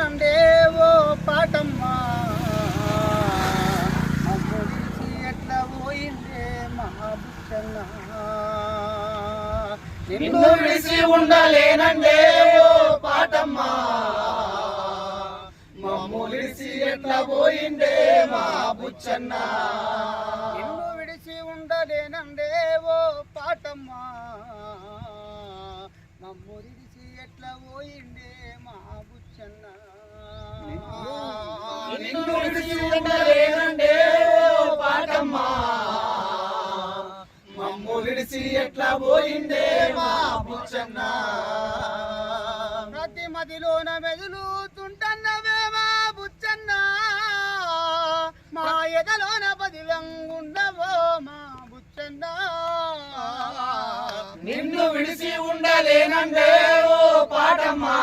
ఉండలేనండే ఓ పాటమ్మా అమ్మడిచి ఎట్లా పోయిందే మా బుచ్చన్న నిన్ను విడిచి ఉండలేనండే ఓ పాటమ్మా మమ్ములిసి ఎట్లా పోయిందే మా బుచ్చన్న నిన్ను విడిచి ఉండలేనండే ఓ పాటమ్మా మమ్ములిసి ఎట్లా పోయిందే మా బుచ్చన్న నిన్ను విడిచి ఉండలేనండే ఓ పాటమ్మా మమ్ములిసి ఎట్లా పోయిందే మా బుచ్చన్న ప్రతి మదిలోన మెదులుతుంటన్నవే మా బుచ్చన్న మా ఎదలోన బదిలంగుండవో మా బుచ్చన్న నిన్ను విడిచి ఉండలేనండే ఓ పాటమ్మా